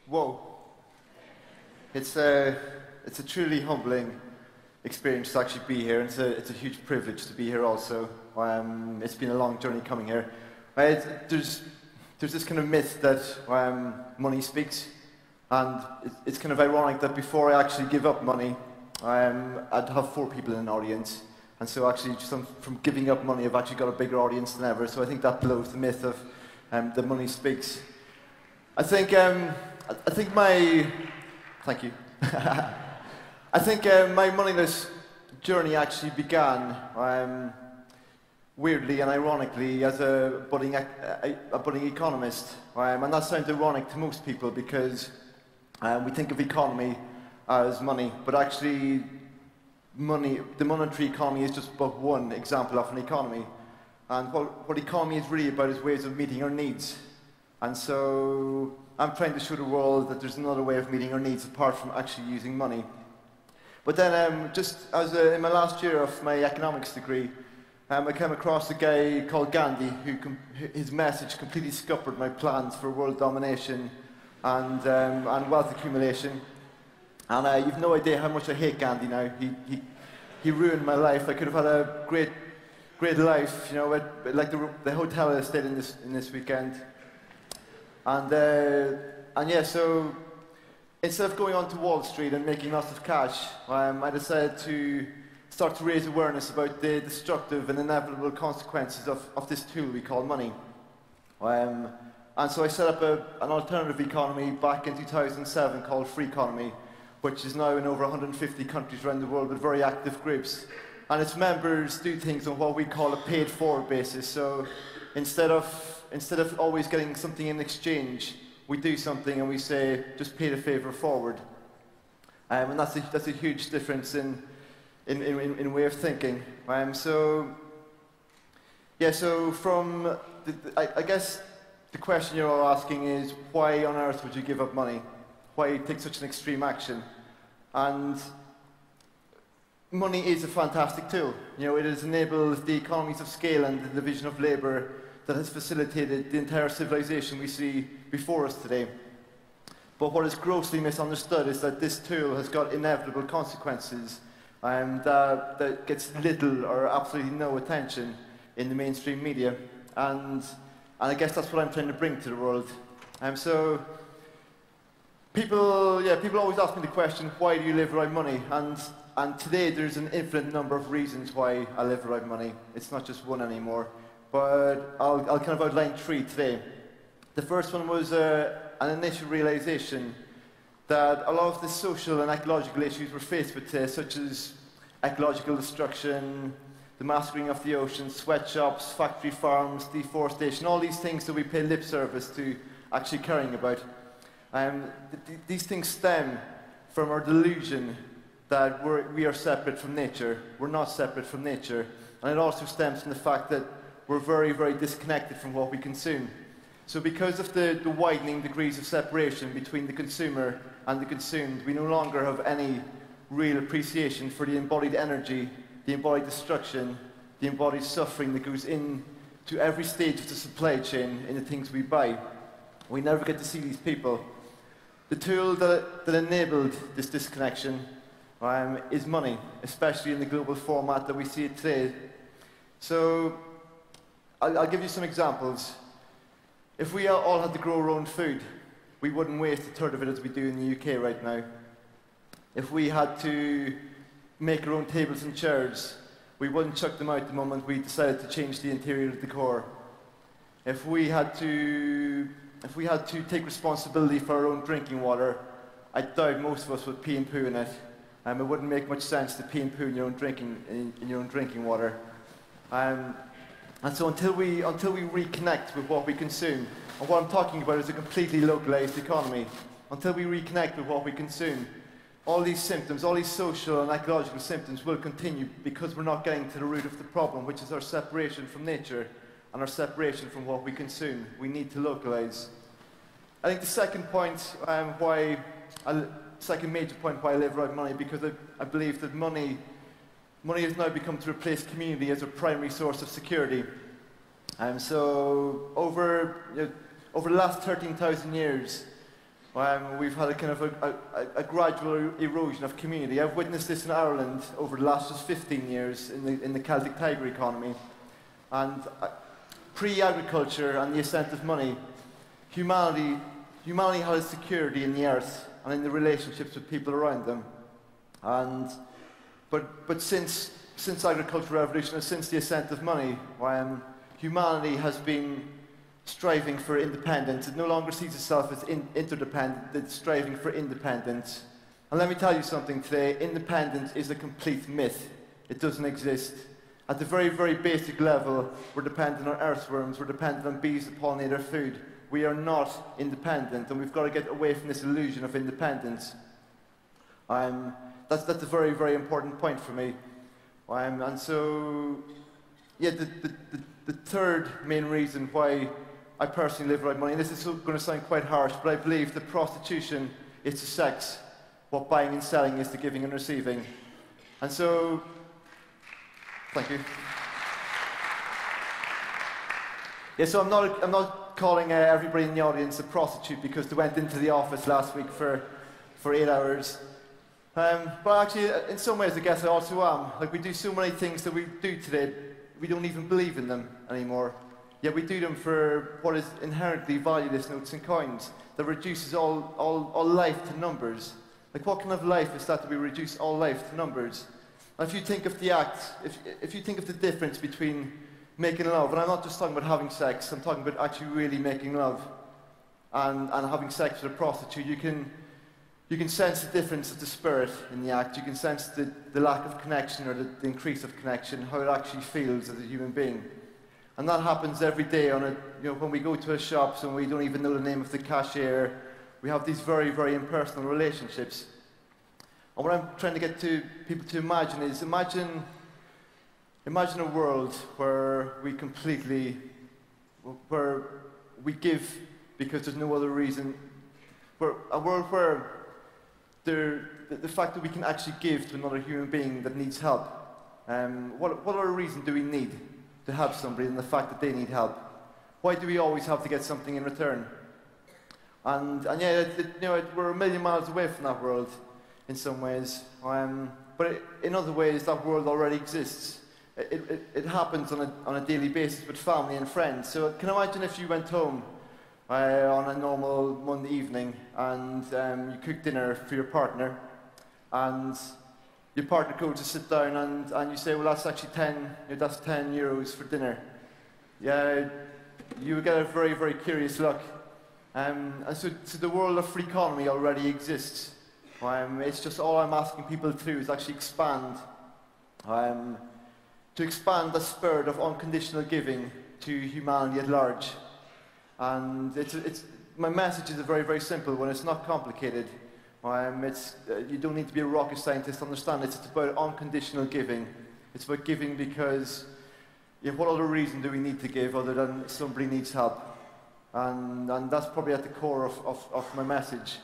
Whoa. It's a truly humbling experience to actually be here, and it's a huge privilege to be here also. It's been a long journey coming here. There's this kind of myth that money speaks, and it's kind of ironic that before I actually give up money, I'd have 4 people in an audience, and so actually just from giving up money I've actually got a bigger audience than ever, so I think that blows the myth of that money speaks. I think my... Thank you. I think my moneyless journey actually began weirdly and ironically as a budding economist. And that sounds ironic to most people because we think of economy as money, but actually the monetary economy is just but one example of an economy. And what economy is really about is ways of meeting our needs. And so I'm trying to show the world that there's another way of meeting our needs apart from actually using money. But then just as in my last year of my economics degree, I came across a guy called Gandhi his message completely scuppered my plans for world domination and wealth accumulation. And you've no idea how much I hate Gandhi now. He ruined my life. I could have had a great life, you know, like the hotel I stayed in this weekend. And yeah, so instead of going on to Wall Street and making lots of cash, I decided to start to raise awareness about the destructive and inevitable consequences of this tool we call money. And so I set up an alternative economy back in 2007 called Free Economy, which is now in over 150 countries around the world with very active groups. And its members do things on what we call a paid-for basis. So instead of always getting something in exchange, we do something and we say, just pay the favour forward. And that's a huge difference in way of thinking. So from, I guess the question you're all asking is, why on earth would you give up money? Why take such an extreme action? And money is a fantastic tool. You know, it has enabled the economies of scale and the division of labour that has facilitated the entire civilization we see before us today. But what is grossly misunderstood is that this tool has got inevitable consequences that gets little or absolutely no attention in the mainstream media. And I guess that's what I'm trying to bring to the world. So people always ask me the question, why do you live without money? And today there's an infinite number of reasons why I live without money. It's not just one anymore. But I'll kind of outline 3 today. The first one was an initial realization that a lot of the social and ecological issues we're faced with today, such as ecological destruction, the massacring of the oceans, sweatshops, factory farms, deforestation, all these things that we pay lip service to actually caring about. These things stem from our delusion that we are separate from nature. We're not separate from nature. And it also stems from the fact that we're very, very disconnected from what we consume. So because of the widening degrees of separation between the consumer and the consumed, we no longer have any real appreciation for the embodied energy, the embodied destruction, the embodied suffering that goes into every stage of the supply chain in the things we buy. We never get to see these people. The tool that enabled this disconnection is money, especially in the global format that we see it today. So I'll give you some examples. If we all had to grow our own food, we wouldn't waste a third of it as we do in the UK right now. If we had to make our own tables and chairs, we wouldn't chuck them out the moment we decided to change the interior decor. If we had to take responsibility for our own drinking water, I doubt most of us would pee and poo in it. It wouldn't make much sense to pee and poo in your own drinking water. And so until we reconnect with what we consume, and what I'm talking about is a completely localized economy, until we reconnect with what we consume, all these symptoms, all these social and ecological symptoms will continue because we're not getting to the root of the problem, which is our separation from nature and our separation from what we consume. We need to localize. I think the second second major point why I live without money, because I believe that money has now become to replace community as a primary source of security. So over the last 13,000 years, We've had a kind of a gradual erosion of community. I've witnessed this in Ireland over the last just 15 years in the Celtic Tiger economy. And pre-agriculture and the ascent of money, humanity had security in the earth and in the relationships with people around them. But since the agricultural revolution and since the ascent of money, humanity has been striving for independence. It no longer sees itself as interdependent, it's striving for independence. And let me tell you something today, independence is a complete myth. It doesn't exist. At the very, very basic level, we're dependent on earthworms, we're dependent on bees that pollinate our food. We are not independent, and we've got to get away from this illusion of independence. That's a very, very important point for me. And so, yeah, the third main reason why I personally live without money, and this is going to sound quite harsh, but I believe that prostitution is to sex what buying and selling is to giving and receiving. And so, thank you. Yeah, so I'm not calling everybody in the audience a prostitute because they went into the office last week for 8 hours. But actually, in some ways, I guess I also am. Like, we do so many things that we do today, we don't even believe in them anymore. Yet we do them for what is inherently valueless notes and coins that reduces all life to numbers. Like, what kind of life is that we reduce all life to numbers? And if you think of the act, if you think of the difference between making love, and I'm not just talking about having sex, I'm talking about actually really making love and having sex with a prostitute, you can sense the difference of the spirit in the act. You can sense the lack of connection or the increase of connection, how it actually feels as a human being. And that happens every day when we go to our shops and we don't even know the name of the cashier. We have these very, very impersonal relationships. And what I'm trying to get people to imagine is, imagine a world where we give because there's no other reason. A world where the fact that we can actually give to another human being that needs help. What other reason do we need to help somebody than the fact that they need help? Why do we always have to get something in return? And yeah, we're a million miles away from that world in some ways. But in other ways, that world already exists. It happens on a daily basis with family and friends. So can you imagine if you went home on a normal Monday evening and you cook dinner for your partner, and your partner goes to sit down and you say, well, that's actually 10 euros for dinner. Yeah, you would get a very, very curious look. And so the world of free economy already exists. It's just all I'm asking people to do is actually expand. To expand the spirit of unconditional giving to humanity at large. And my message is very, very simple one. It's not complicated. You don't need to be a rocket scientist to understand it. It's about unconditional giving. It's about giving because what other reason do we need to give other than somebody needs help? And that's probably at the core of my message.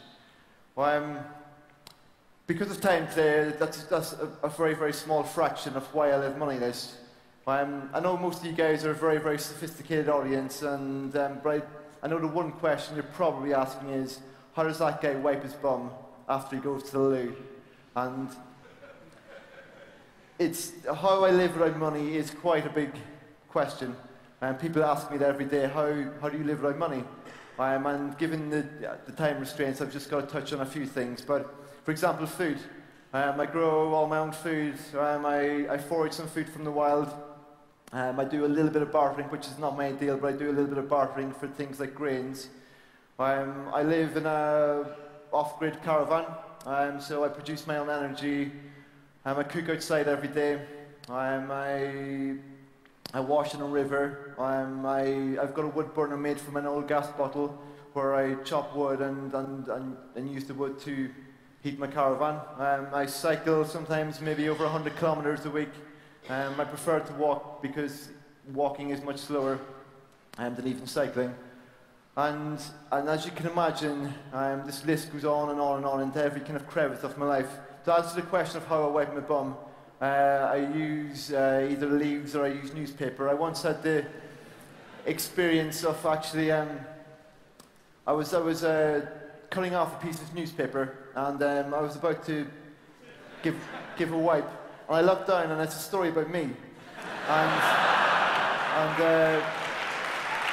Because of time today, that's a very, very small fraction of why I live moneyless. I know most of you guys are a very, very sophisticated audience, but I know the one question you're probably asking is, how does that guy wipe his bum after he goes to the loo? And how I live without money is quite a big question. And people ask me that every day, how do you live without money? And given the time restraints, I've just got to touch on a few things. But for example, food. I grow all my own food. I forage some food from the wild. I do a little bit of bartering, which is not my ideal, but I do a little bit of bartering for things like grains. I live in a off-grid caravan, so I produce my own energy. I cook outside every day. I wash in a river. I've got a wood burner made from an old gas bottle where I chop wood and use the wood to heat my caravan. I cycle sometimes maybe over 100 kilometers a week. I prefer to walk because walking is much slower than even cycling. And as you can imagine, this list goes on and on and on into every kind of crevice of my life. To answer the question of how I wipe my bum, I use either leaves or I use newspaper. I once had the experience of actually, I was cutting off a piece of newspaper, and I was about to give a wipe, and I looked down, and it's a story about me, and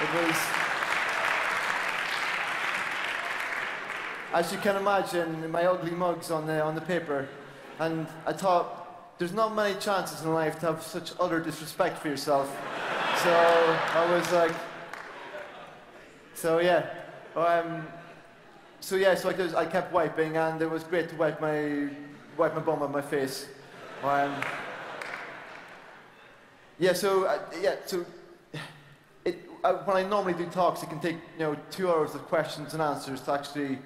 it was, as you can imagine, my ugly mugs on the paper, and I thought, there's not many chances in life to have such utter disrespect for yourself. So I was like, so I kept wiping, and it was great to wipe my bum on my face. When I normally do talks, it can take 2 hours of questions and answers to actually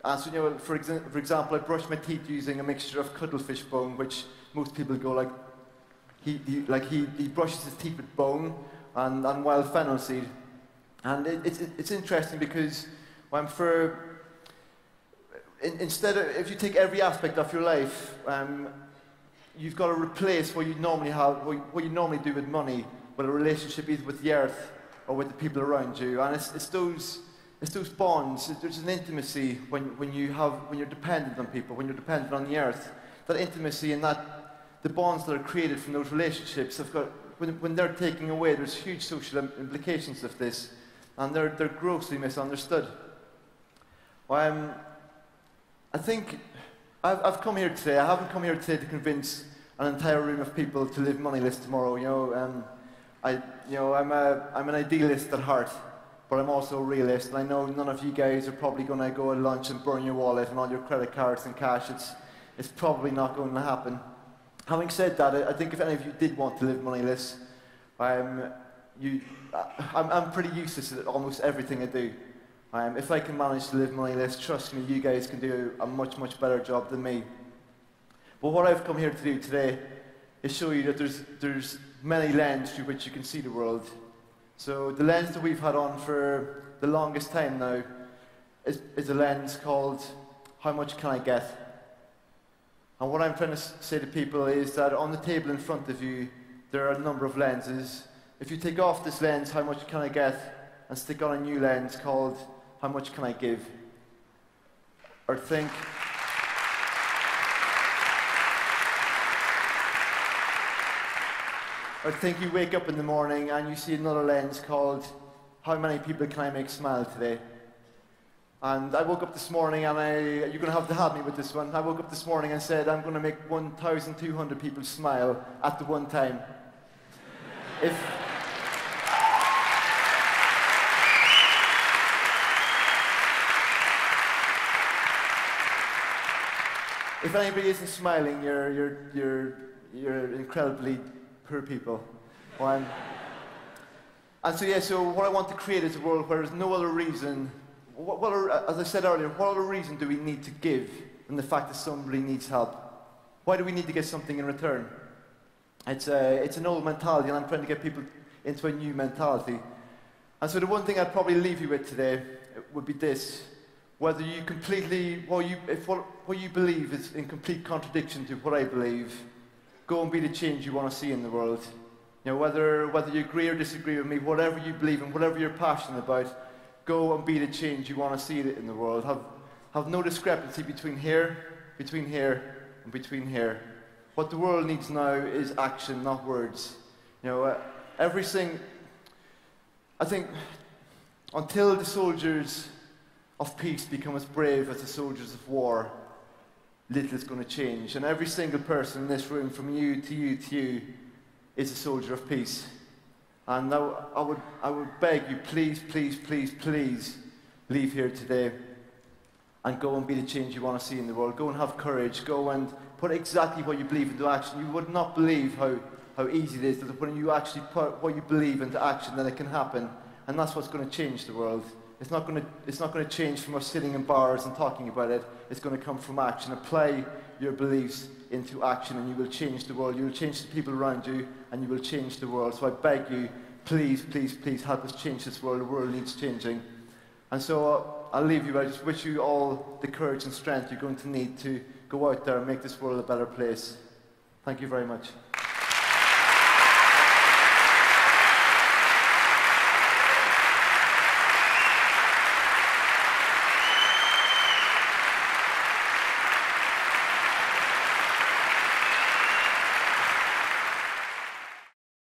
answer. For example, I brush my teeth using a mixture of cuttlefish bone, which most people go like, he brushes his teeth with bone and wild fennel seed. And it's interesting because if you take every aspect of your life, you've got to replace what you normally do with money, with a relationship either with the earth or with the people around you. And it's those bonds. There's an intimacy when you're dependent on people, when you're dependent on the earth. That intimacy and the bonds that are created from those relationships have got, when they're taken away, there's huge social implications of this, and they're grossly misunderstood. I think I've come here today. I haven't come here today to convince an entire room of people to live moneyless tomorrow. I'm an idealist at heart, but I'm also a realist. And I know none of you guys are probably going to go at lunch and burn your wallet and all your credit cards and cash. It's probably not going to happen. Having said that, I think if any of you did want to live moneyless, I'm pretty useless at almost everything I do. If I can manage to live moneyless, trust me, you guys can do a much, much better job than me. But what I've come here to do today is show you that there's many lenses through which you can see the world. So the lens that we've had on for the longest time now is a lens called, how much can I get? And what I'm trying to say to people is that on the table in front of you, there are a number of lenses. If you take off this lens, how much can I get, and stick on a new lens called, how much can I give? Or think you wake up in the morning and you see another lens called, how many people can I make smile today? And I woke up this morning, and you're going to have to help me with this one. I woke up this morning and said, I'm going to make 1,200 people smile at the one time. If anybody isn't smiling, you're incredibly poor people. And so what I want to create is a world where there's no other reason. As I said earlier, what other reason do we need to give than the fact that somebody needs help? Why do we need to get something in return? It's an old mentality, and I'm trying to get people into a new mentality. And so the one thing I'd probably leave you with today would be this: whether you if what you believe is in complete contradiction to what I believe, go and be the change you want to see in the world. Whether you agree or disagree with me, whatever you believe in, whatever you're passionate about, go and be the change you want to see in the world. Have no discrepancy between here, and between here. What the world needs now is action, not words. I think until the soldiers of peace become as brave as the soldiers of war, little is going to change. And every single person in this room, from you to you to you, is a soldier of peace. And I would beg you, please, please, please, please, leave here today and go and be the change you want to see in the world. Go and have courage. Go and put exactly what you believe into action. You would not believe how easy it is that when you actually put what you believe into action, then it can happen. And that's what's going to change the world. It's not going to change from us sitting in bars and talking about it. It's going to come from action. Apply your beliefs into action, and you will change the world. You will change the people around you, and you will change the world. So I beg you, please, please, please help us change this world. The world needs changing. And so I'll leave you. I just wish you all the courage and strength you're going to need to go out there and make this world a better place. Thank you very much.